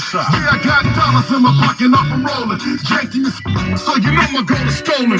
What's up? Yeah, I got dollars in my pocket, off from rolling. Janky is so you know my gold is stolen.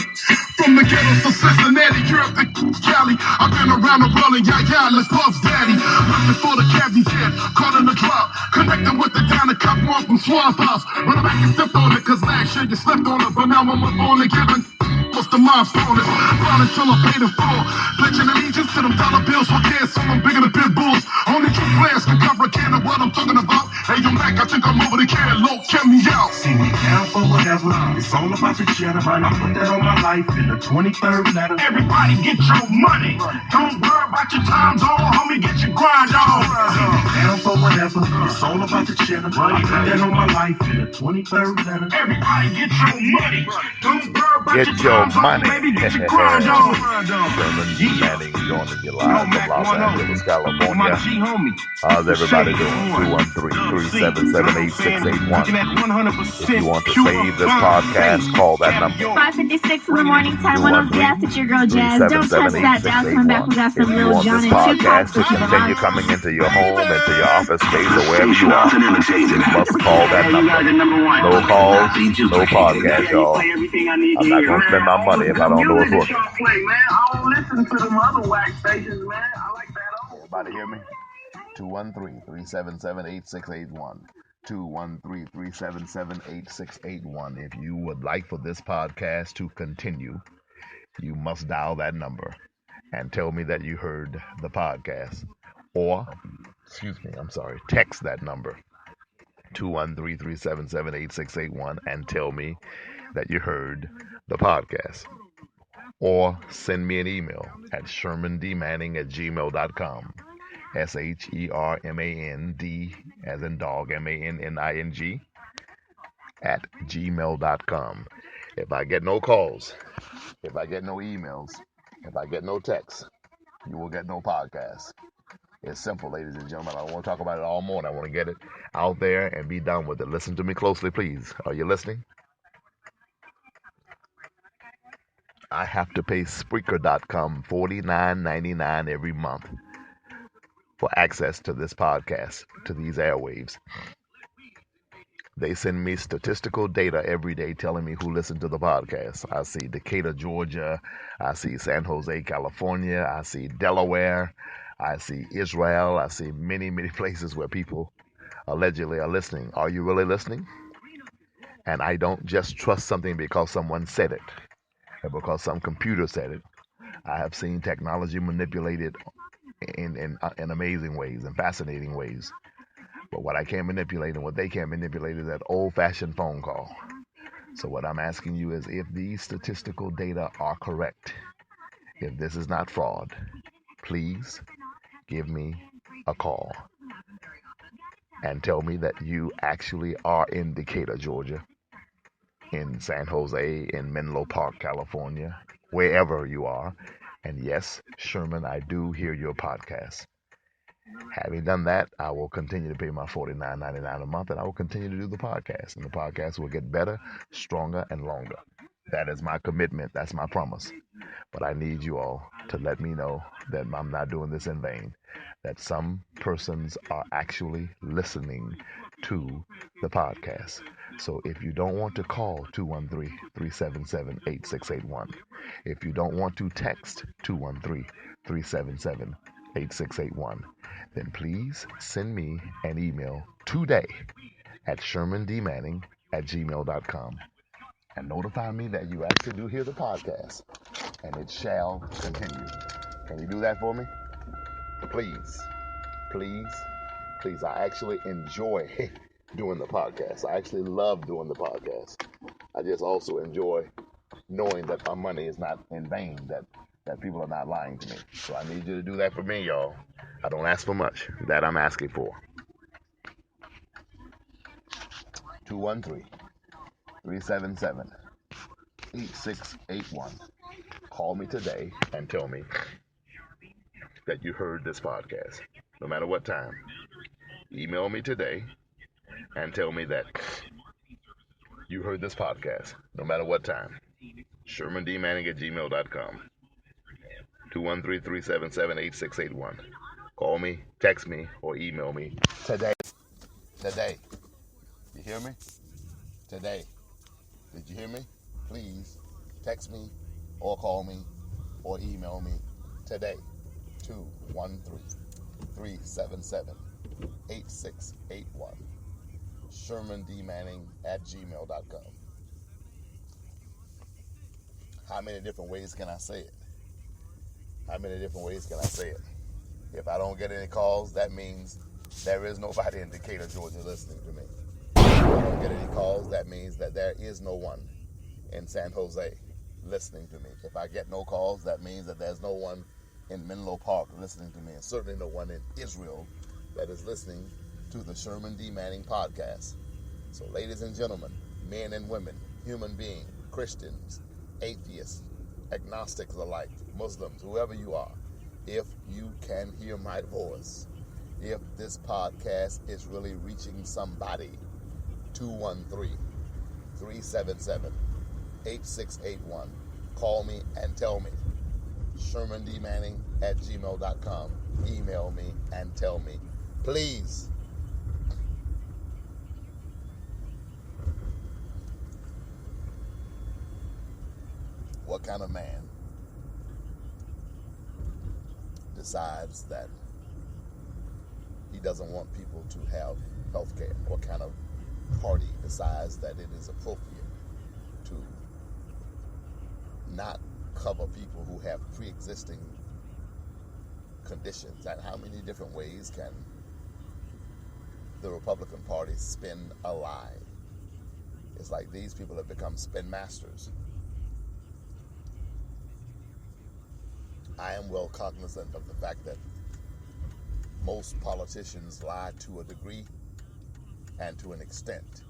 From the ghetto to Cincinnati, Europe to Cali. I've been around the world and yeah, let's Puff's daddy. Looking for the cabbie's head, caught in the drop. Connecting with the down, the cop one from Swamp House. Run back and stepped on it, cause last year you slept on it. But now I'm up on it, giving what's the mind bonus. Run until I'm paid in full. Pledging allegiance to them dollar bills for kids, so I'm bigger than pit bulls. Only true players can cover a can of what I'm talking about. Hey, yo, Mac, I think I'm over the can. Low, check me out. See me down for whatever. It's all about the cheddar. I put that on my life in the 23rd letter. Everybody get your money. Don't worry about your time zone, homie. Get your grind on. See me down for whatever. It's all about the cheddar. I put that on my life in the 23rd letter. Everybody get your money. Don't worry about Get your your time zone, money. baby. Get your grind on. Sherman D. Manning joining you live from Los Angeles, California. How's everybody doing? 213-377-8681. If you want to save this podcast, call that number. 5:56 in the morning, time 1 on gas. It's your girl Jazz. Don't touch that dial. Come back. We got If some you Lil want Jon this and podcast Tupac. to continue coming into your home, into your office space, or wherever you are, you must call that number. No calls, no podcast, y'all. I'm not going to spend my money if I don't know it's working. I don't listen to them other whack stations, man. I like that. Everybody hear me? 213-377-8681. 213-377-8681. If you would like for this podcast to continue, you must dial that number and tell me that you heard the podcast. Or, text that number, 213-377-8681, and tell me that you heard the podcast. Or send me an email at shermandmanning@gmail.com. SHERMAND as in dog, MANNING @gmail.com. If I get no calls, if I get no emails, if I get no texts, you will get no podcast. It's simple, ladies and gentlemen. I don't want to talk about it all morning. I want to get it out there and be done with it. Listen to me closely, please. Are you listening? I have to pay Spreaker.com $49.99 every month for access to this podcast, to these airwaves. They send me statistical data every day telling me who listened to the podcast. I see Decatur, Georgia. I see San Jose, California. I see Delaware. I see Israel. I see many, many places where people allegedly are listening. Are you really listening? And I don't just trust something because someone said it, or because some computer said it. I have seen technology manipulated in amazing ways and fascinating ways. But what I can't manipulate and what they can't manipulate is that old-fashioned phone call. So what I'm asking you is, if these statistical data are correct, if this is not fraud, please give me a call and tell me that you actually are in Decatur, Georgia, in San Jose, in Menlo Park, California, wherever you are. And yes, Sherman, I do hear your podcast. Having done that, I will continue to pay my $49.99 a month, and I will continue to do the podcast. And the podcast will get better, stronger, and longer. That is my commitment. That's my promise. But I need you all to let me know that I'm not doing this in vain, that some persons are actually listening to the podcast. So if you don't want to call 213-377-8681, if you don't want to text 213-377-8681, then please send me an email today at shermandmanning@gmail.com and notify me that you actually do hear the podcast, and it shall continue. Can you do that for me? Please, please, please. I actually enjoy doing the podcast. I actually love doing the podcast. I just also enjoy knowing that my money is not in vain, that people are not lying to me. So I need you to do that for me, y'all. I don't ask for much. That I'm asking for. 213-377-8681. Call me today and tell me that you heard this podcast, no matter what time. Email me today and tell me that you heard this podcast, no matter what time. ShermanDManning@gmail.com. 213-377-8681. Call me, text me, or email me today. you hear me? Today. Did you hear me? Please text me or call me or email me today. 213-377-8681. ShermanDManning@gmail.com. How many different ways can I say it? How many different ways can I say it? If I don't get any calls, that means there is nobody in Decatur, Georgia listening to me. If I don't get any calls, that means that there is no one in San Jose listening to me. If I get no calls, that means that there's no one in Menlo Park listening to me, and certainly no one in Israel that is listening to the Sherman D. Manning podcast. So ladies and gentlemen, men and women, human beings, Christians, atheists, agnostics alike, Muslims, whoever you are, if you can hear my voice, if this podcast is really reaching somebody, 213-377-8681. Call me and tell me. ShermanDManning@gmail.com. Email me and tell me. Please. What kind of man decides that he doesn't want people to have health care? What kind of party decides that it is appropriate to not cover people who have pre-existing conditions? And how many different ways can the Republican Party spin a lie? It's like these people have become spin masters. I am well cognizant of the fact that most politicians lie to a degree and to an extent.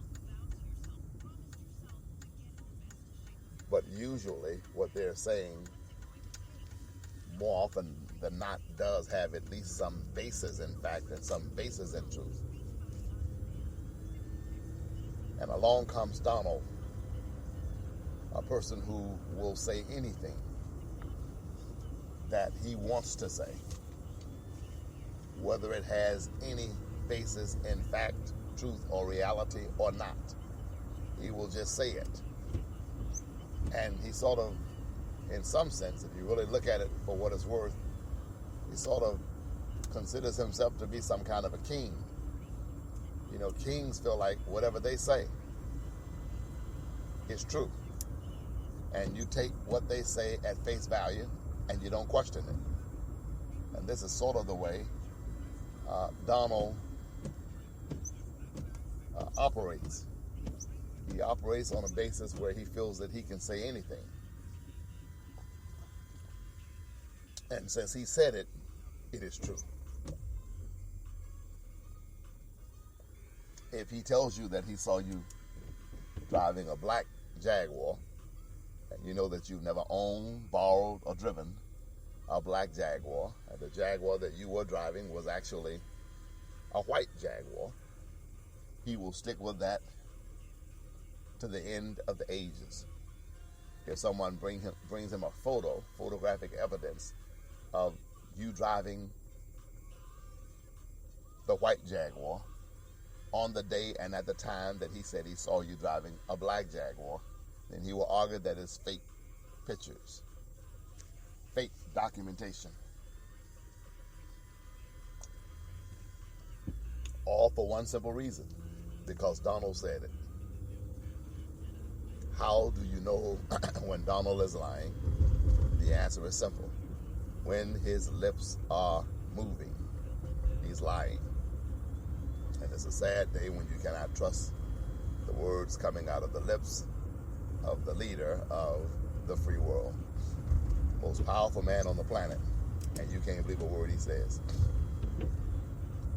But usually what they're saying more often than not does have at least some basis in fact and some basis in truth. And along comes Donald, a person who will say anything that he wants to say, whether it has any basis in fact, truth, or reality or not. He will just say it. And he sort of, in some sense, if you really look at it for what it's worth, he sort of considers himself to be some kind of a king. You know, kings feel like whatever they say is true. And you take what they say at face value and you don't question it. And this is sort of the way Donald operates. He operates on a basis where he feels that he can say anything. And since he said it, it is true. If he tells you that he saw you driving a black Jaguar, and you know that you've never owned, borrowed, or driven a black Jaguar, and the Jaguar that you were driving was actually a white Jaguar, he will stick with that to the end of the ages. If someone brings him a photographic evidence of you driving the white Jaguar on the day and at the time that he said he saw you driving a black Jaguar, then he will argue that it's fake pictures, fake documentation. All for one simple reason, because Donald said it. How do you know when Donald is lying? The answer is simple. When his lips are moving, he's lying. And it's a sad day when you cannot trust the words coming out of the lips of the leader of the free world. Most powerful man on the planet, and you can't believe a word he says.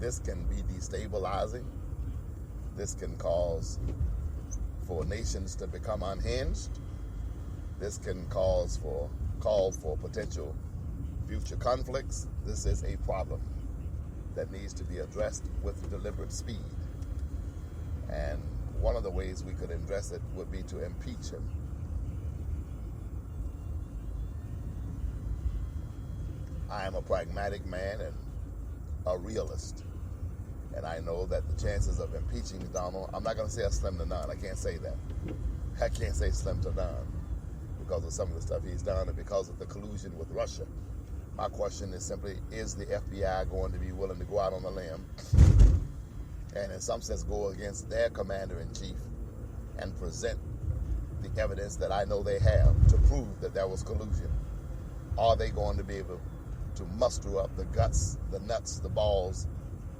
This can be destabilizing. This can cause for nations to become unhinged. This can call for potential future conflicts. This is a problem that needs to be addressed with deliberate speed. And one of the ways we could address it would be to impeach him. I am a pragmatic man and a realist. And I know that the chances of impeaching Donald, I'm not going to say a slim to none. I can't say that. I can't say slim to none because of some of the stuff he's done and because of the collusion with Russia. My question is simply, is the FBI going to be willing to go out on a limb and in some sense go against their commander-in-chief and present the evidence that I know they have to prove that there was collusion? Are they going to be able to muster up the guts, the nuts, the balls,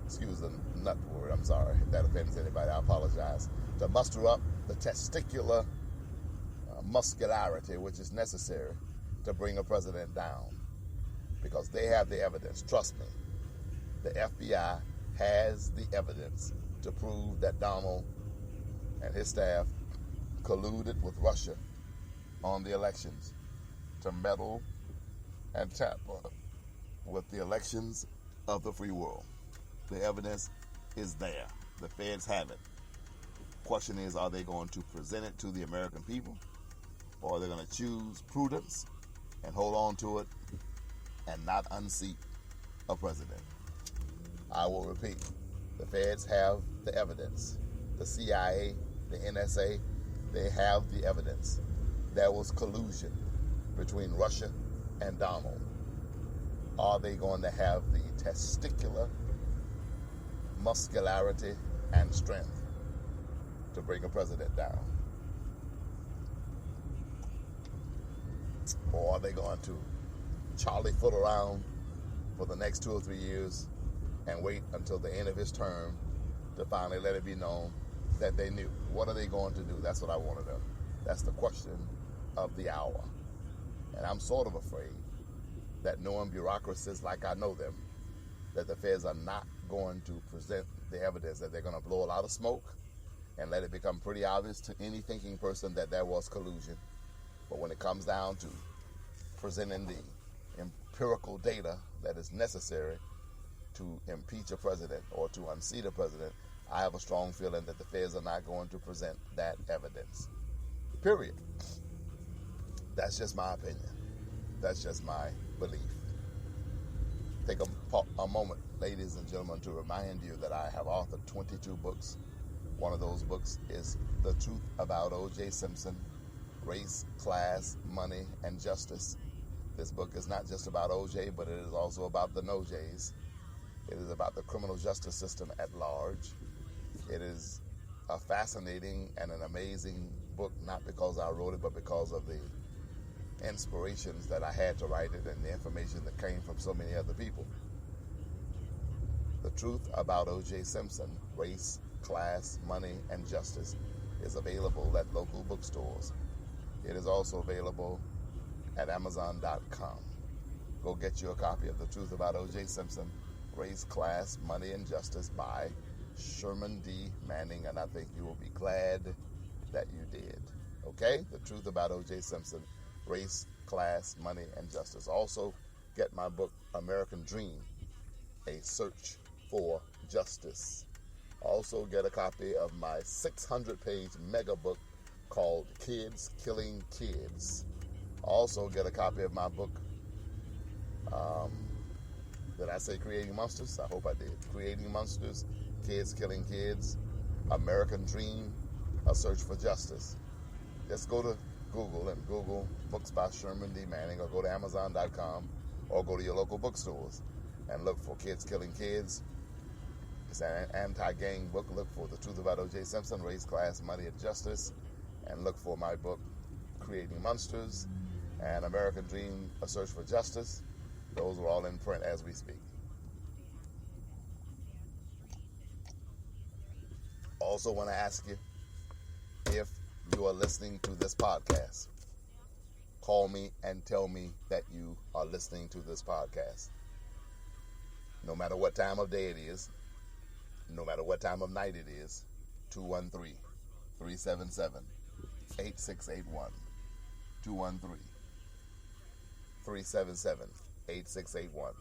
excuse the nut word, I'm sorry if that offends anybody, I apologize, to muster up the testicular muscularity which is necessary to bring a president down? Because they have the evidence. Trust me, the FBI has the evidence to prove that Donald and his staff colluded with Russia on the elections to meddle and tamper with the elections of the free world. The evidence is there. The feds have it. Question is, are they going to present it to the American people, or are they going to choose prudence and hold on to it and not unseat a president? I will repeat, the feds have the evidence. The CIA, the NSA, they have the evidence. There was collusion between Russia and Donald. Are they going to have the testicular muscularity and strength to bring a president down? Or are they going to Charlie foot around for the next 2 or 3 years and wait until the end of his term to finally let it be known that they knew? What are they going to do? That's what I want to know. That's the question of the hour. And I'm sort of afraid that knowing bureaucracies like I know them, that the feds are not going to present the evidence, that they're going to blow a lot of smoke and let it become pretty obvious to any thinking person that there was collusion. But when it comes down to presenting the empirical data that is necessary to impeach a president or to unseat a president, I have a strong feeling that the feds are not going to present that evidence. Period. That's just my opinion. That's just my belief. Take a moment, ladies and gentlemen, to remind you that I have authored 22 books. One of those books is The Truth About O.J. Simpson, Race, Class, Money, and Justice. This book is not just about O.J., but it is also about the no-J's. It is about the criminal justice system at large. It is a fascinating and an amazing book, not because I wrote it, but because of the inspirations that I had to write it and the information that came from so many other people. The Truth About O.J. Simpson, Race, Class, Money, and Justice is available at local bookstores. It is also available at Amazon.com. Go get you a copy of The Truth About O.J. Simpson, Race, Class, Money, and Justice by Sherman D. Manning, and I think you will be glad that you did. Okay? The Truth About O.J. Simpson, Race, Class, Money, and Justice. Also, get my book, American Dream, A Search for Justice. Also, get a copy of my 600-page mega book called Kids Killing Kids. Also, get a copy of my book, did I say Creating Monsters? I hope I did. Creating Monsters, Kids Killing Kids, American Dream, A Search for Justice. Just go to Google and Google books by Sherman D. Manning, or go to Amazon.com, or go to your local bookstores and look for Kids Killing Kids. It's an anti-gang book. Look for The Truth About O.J. Simpson, Race, Class, Money, and Justice, and look for my book, Creating Monsters, and American Dream, A Search for Justice. Those are all in print as we speak. Also want to ask you, if you are listening to this podcast, call me and tell me that you are listening to this podcast. No matter what time of day it is, no matter what time of night it is, 213-377-8681. 213-377-8681.